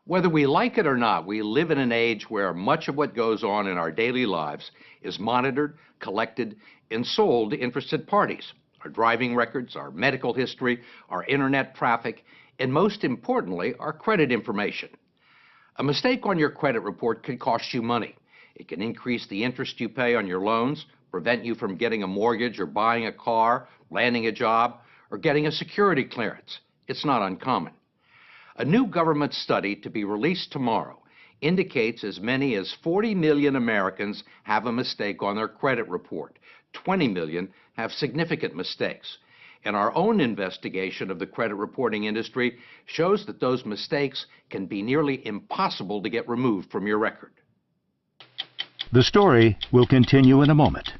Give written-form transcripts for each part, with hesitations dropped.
Whether we like it or not, we live in an age where much of what goes on in our daily lives is monitored, collected, and sold to interested parties. Our driving records, our medical history, our internet traffic, and most importantly, our credit information. A mistake on your credit report could cost you money. It can increase the interest you pay on your loans, prevent you from getting a mortgage or buying a car, landing a job, or getting a security clearance. It's not uncommon. A new government study to be released tomorrow indicates as many as 40 million Americans have a mistake on their credit report. 20 million have significant mistakes. And our own investigation of the credit reporting industry shows that those mistakes can be nearly impossible to get removed from your record. The story will continue in a moment.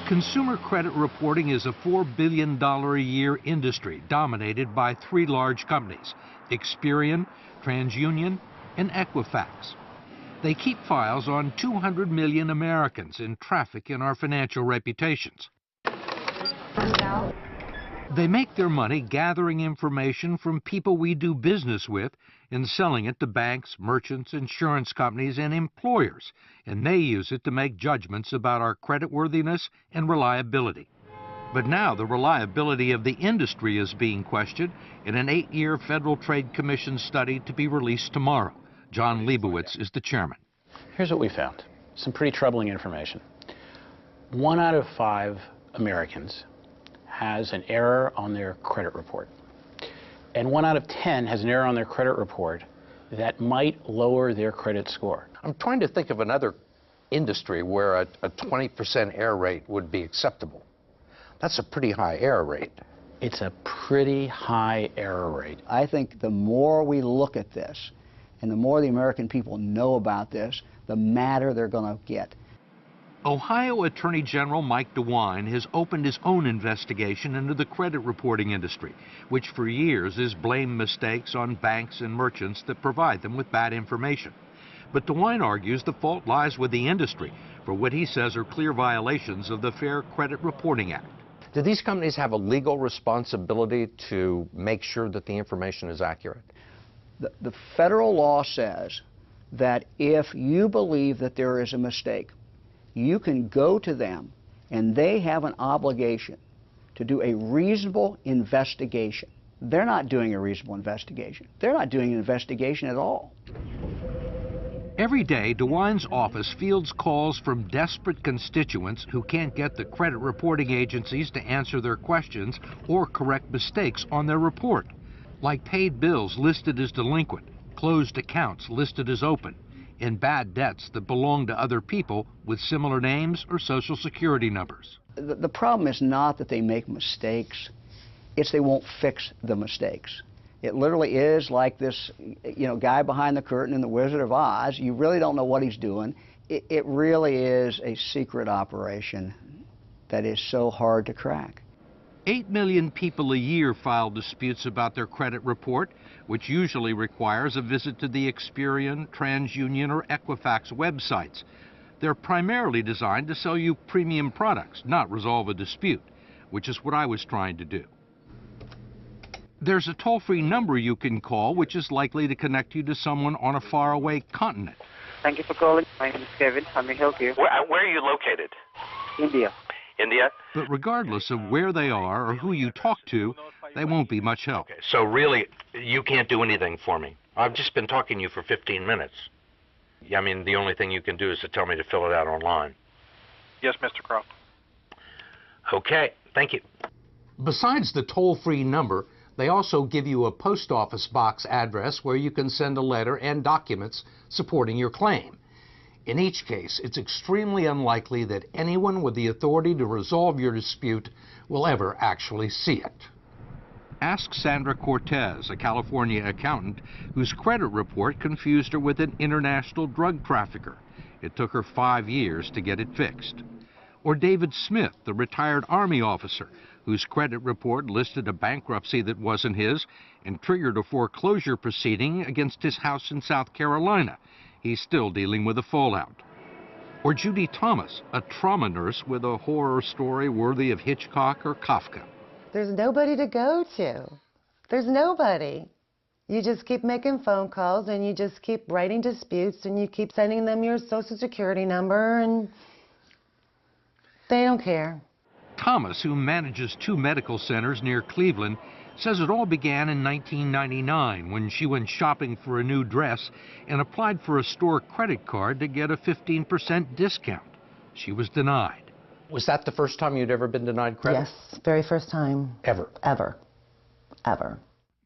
Consumer credit reporting is a $4 billion a year industry dominated by three large companies, Experian, TransUnion, and Equifax. They keep files on 200 million Americans and traffic in our financial reputations. They make their money gathering information from people we do business with and selling it to banks, merchants, insurance companies, and employers, and they use it to make judgments about our creditworthiness and reliability. But now the reliability of the industry is being questioned in an 8-year Federal Trade Commission study to be released tomorrow. John Leibowitz is the chairman. Here's what we found. Some pretty troubling information. 1 out of 5 Americans has an error on their credit report. And 1 out of 10 has an error on their credit report that might lower their credit score. I'm trying to think of another industry where a 20% error rate would be acceptable. That's a pretty high error rate. It's a pretty high error rate. I think the more we look at this and the more the American people know about this, the madder they're going to get. Ohio Attorney General Mike DeWine has opened his own investigation into the credit reporting industry, which for years has blamed mistakes on banks and merchants that provide them with bad information. But DeWine argues the fault lies with the industry for what he says are clear violations of the Fair Credit Reporting Act. Do these companies have a legal responsibility to make sure that the information is accurate? The federal law says that if you believe that there is a mistake, you can go to them and they have an obligation to do a reasonable investigation. They're not doing a reasonable investigation. They're not doing an investigation at all. Every day, DeWine's office fields calls from desperate constituents who can't get the credit reporting agencies to answer their questions or correct mistakes on their report, like paid bills listed as delinquent, closed accounts listed as open, and bad debts that belong to other people with similar names or social security numbers. The problem is not that they make mistakes, it's they won't fix the mistakes. It literally is like this, guy behind the curtain in The Wizard of Oz. You really don't know what he's doing. It really is a secret operation that is so hard to crack. 8 million people a year file disputes about their credit report, which usually requires a visit to the Experian, TransUnion, or Equifax websites. They're primarily designed to sell you premium products, not resolve a dispute, which is what I was trying to do. There's a toll-free number you can call, which is likely to connect you to someone on a faraway continent. Thank you for calling. My name is Kevin. How may I help you? Where are you located? India. India? But regardless of where they are or who you talk to, they won't be much help. Okay, so really, you can't do anything for me. I've just been talking to you for 15 minutes. I mean, the only thing you can do is to tell me to fill it out online. Yes, Mr. Crow. Okay, thank you. Besides the toll-free number, they also give you a post office box address where you can send a letter and documents supporting your claim. In each case, it's extremely unlikely that anyone with the authority to resolve your dispute will ever actually see it. Ask Sandra Cortez, a California accountant whose credit report confused her with an international drug trafficker. It took her 5 years to get it fixed. Or David Smith, the retired Army officer whose credit report listed a bankruptcy that wasn't his and triggered a foreclosure proceeding against his house in South Carolina. He's still dealing with the fallout. Or Judy Thomas, a trauma nurse with a horror story worthy of Hitchcock or Kafka. There's nobody to go to. There's nobody. You just keep making phone calls and you just keep writing disputes and you keep sending them your social security number and they don't care. Thomas, who manages 2 medical centers near Cleveland, says it all began in 1999 when she went shopping for a new dress and applied for a store credit card to get a 15% discount. She was denied. Was that the first time you'd ever been denied credit? Yes, very first time. Ever? Ever. Ever.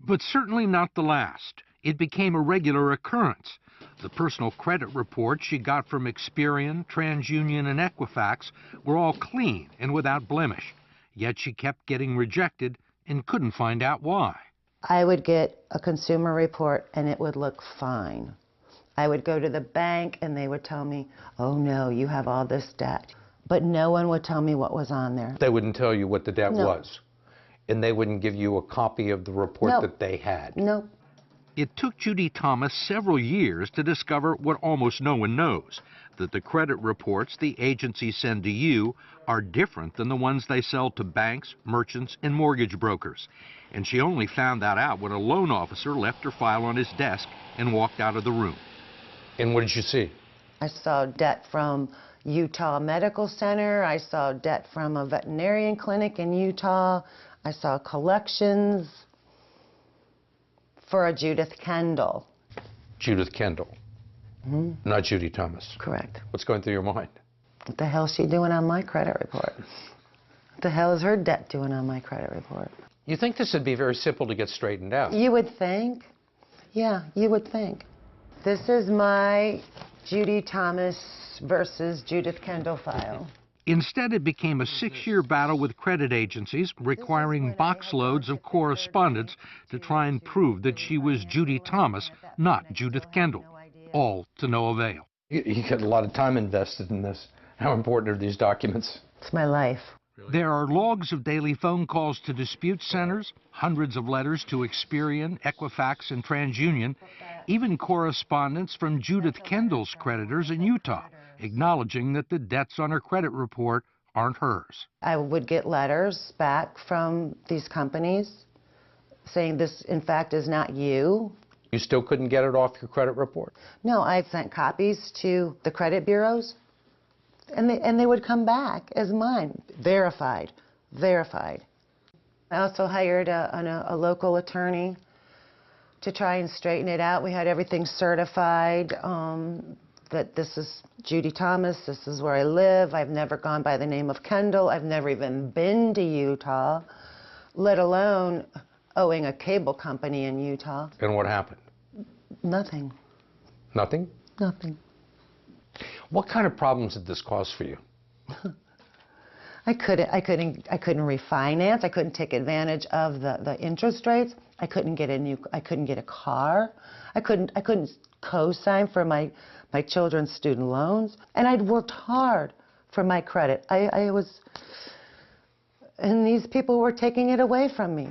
But certainly not the last. It became a regular occurrence. The personal credit reports she got from Experian, TransUnion, and Equifax were all clean and without blemish. Yet she kept getting rejected and couldn't find out why. I would get a consumer report and it would look fine. I would go to the bank and they would tell me, oh no, you have all this debt. But no one would tell me what was on there. They wouldn't tell you what the debt No. was? And they wouldn't give you a copy of the report No. that they had? Nope. It took Judy Thomas several years to discover what almost no one knows, that the credit reports the agencies send to you are different than the ones they sell to banks, merchants, and mortgage brokers. And she only found that out when a loan officer left her file on his desk and walked out of the room. And what did you see? I saw debt from Utah Medical Center. I saw debt from a veterinarian clinic in Utah. I saw collections for a Judith Kendall. Judith Kendall, not Judy Thomas. Correct. What's going through your mind? What the hell is she doing on my credit report? What the hell is her debt doing on my credit report? You think this would be very simple to get straightened out? You would think. Yeah, you would think. This is my Judy Thomas versus Judith Kendall file. Instead, it became a 6-year battle with credit agencies, requiring box loads of correspondence to try and prove that she was Judy Thomas, not Judith Kendall, all to no avail. You got a lot of time invested in this. How important are these documents? It's my life. There are logs of daily phone calls to dispute centers, hundreds of letters to Experian, Equifax, and TransUnion, even correspondence from Judith Kendall's creditors in Utah, acknowledging that the debts on her credit report aren't hers. I would get letters back from these companies saying this, in fact, is not you. You still couldn't get it off your credit report? No, I sent copies to the credit bureaus, and they would come back as mine, verified, verified. I also hired a local attorney to try and straighten it out. We had everything certified, that this is Judy Thomas, this is where I live. I've never gone by the name of Kendall. I've never even been to Utah, let alone owing a cable company in Utah. And what happened? Nothing. Nothing? Nothing. What kind of problems did this cause for you? I couldn't refinance. I couldn't take advantage of the interest rates. I couldn't get a car. I couldn't co-sign for my children's student loans. And I'd worked hard for my credit. And these people were taking it away from me.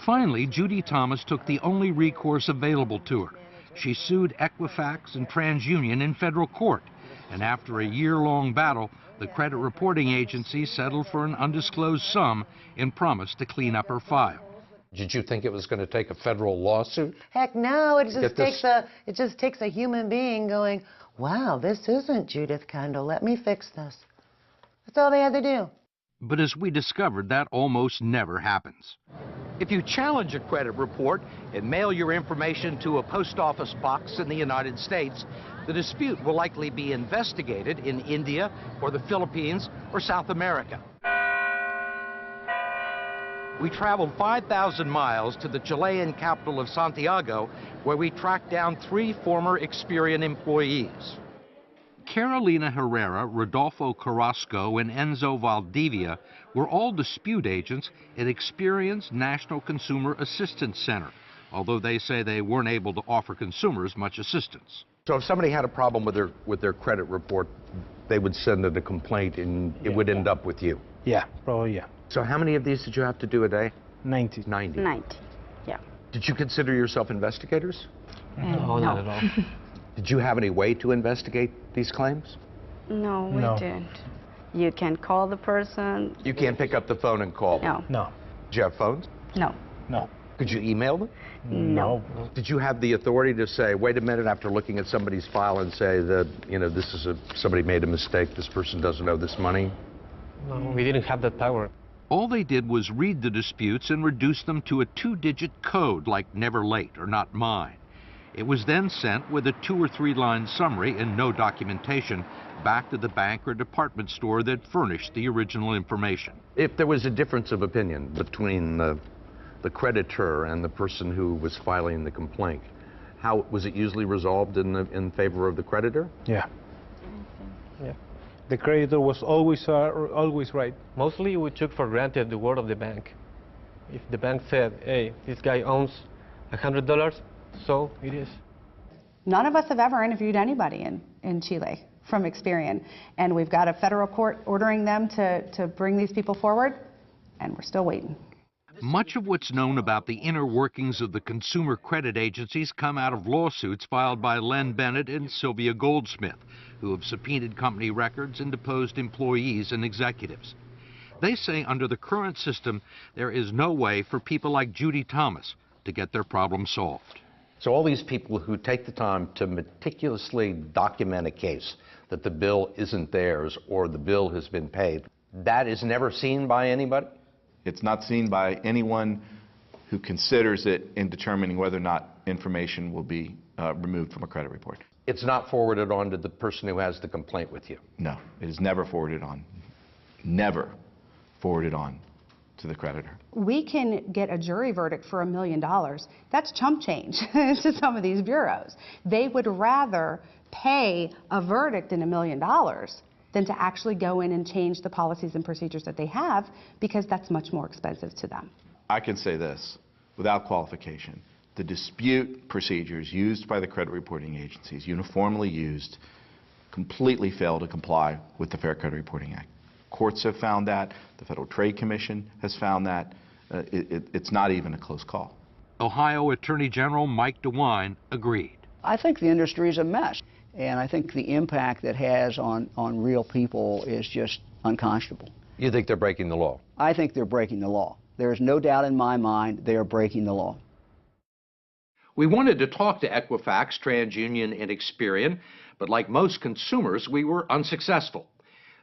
Finally, Judy Thomas took the only recourse available to her. She sued Equifax and TransUnion in federal court. And after a year-long battle, the credit reporting agency settled for an undisclosed sum and promised to clean up her file. Did you think it was going to take a federal lawsuit? Heck no, it just takes a human being going, wow, this isn't Judith Kendall, let me fix this. That's all they had to do. But as we discovered, that almost never happens. If you challenge a credit report and mail your information to a post office box in the United States, the dispute will likely be investigated in India or the Philippines or South America. We traveled 5,000 miles to the Chilean capital of Santiago, where we tracked down 3 former Experian employees. Carolina Herrera, Rodolfo Carrasco, and Enzo Valdivia were all dispute agents at Experian's National Consumer Assistance Center, although they say they weren't able to offer consumers much assistance. So if somebody had a problem with their credit report, they would send in a complaint and it would end up with you? Yeah, probably, yeah. So how many of these did you have to do a day? 90. 90. 90, yeah. Did you consider yourself investigators? No, not at all. Did you have any way to investigate these claims? No, we No. didn't. You can call the person. You can't pick up the phone and call them? No. No. Do you have phones? No. No. Could you email them? No. Did you have the authority to say, wait a minute, after looking at somebody's file and say that, you know, this is somebody made a mistake, this person doesn't owe this money? No, we didn't have that power. All they did was read the disputes and reduce them to a 2-digit code like never late or not mine. It was then sent with a 2- or 3-line summary and no documentation back to the bank or department store that furnished the original information. If there was a difference of opinion between the creditor and the person who was filing the complaint, how was it usually resolved in favor of the creditor? Yeah. Yeah. The creditor was always right. Mostly we took for granted the word of the bank. If the bank said, hey, this guy owns $100, so it is. None of us have ever interviewed anybody in Chile from Experian, and we've got a federal court ordering them to bring these people forward, and we're still waiting. Much of what's known about the inner workings of the consumer credit agencies come out of lawsuits filed by Len Bennett and Sylvia Goldsmith, who have subpoenaed company records and deposed employees and executives. They say under the current system, there is no way for people like Judy Thomas to get their problem solved. So all these people who take the time to meticulously document a case that the bill isn't theirs or the bill has been paid, that is never seen by anybody? It's not seen by anyone who considers it in determining whether or not information will be removed from a credit report. It's not forwarded on to the person who has the complaint with you? No, it is never forwarded on. Never forwarded on to the creditor. We can get a jury verdict for $1 million. That's chump change to some of these bureaus. They would rather pay a verdict in $1 million than to actually go in and change the policies and procedures that they have, because that's much more expensive to them. I can say this without qualification. The dispute procedures used by the credit reporting agencies, uniformly used, completely fail to comply with the Fair Credit Reporting Act. Courts have found that. The Federal Trade Commission has found that. It's not even a close call. Ohio Attorney General Mike DeWine agreed. I think the industry is a mess, and I think the impact it has on real people is just unconscionable. You think they're breaking the law? I think they're breaking the law. There is no doubt in my mind they are breaking the law. We wanted to talk to Equifax, TransUnion, and Experian, but like most consumers, we were unsuccessful.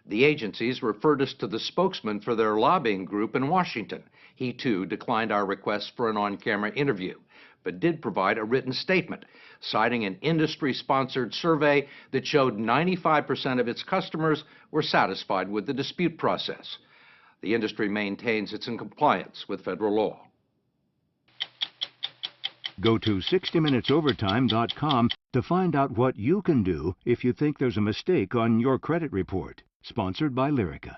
The agencies referred us to the spokesman for their lobbying group in Washington. He, too, declined our request for an on-camera interview, but did provide a written statement, citing an industry-sponsored survey that showed 95% of its customers were satisfied with the dispute process. The industry maintains it's in compliance with federal law. Go to 60minutesovertime.com to find out what you can do if you think there's a mistake on your credit report. Sponsored by Lyrica.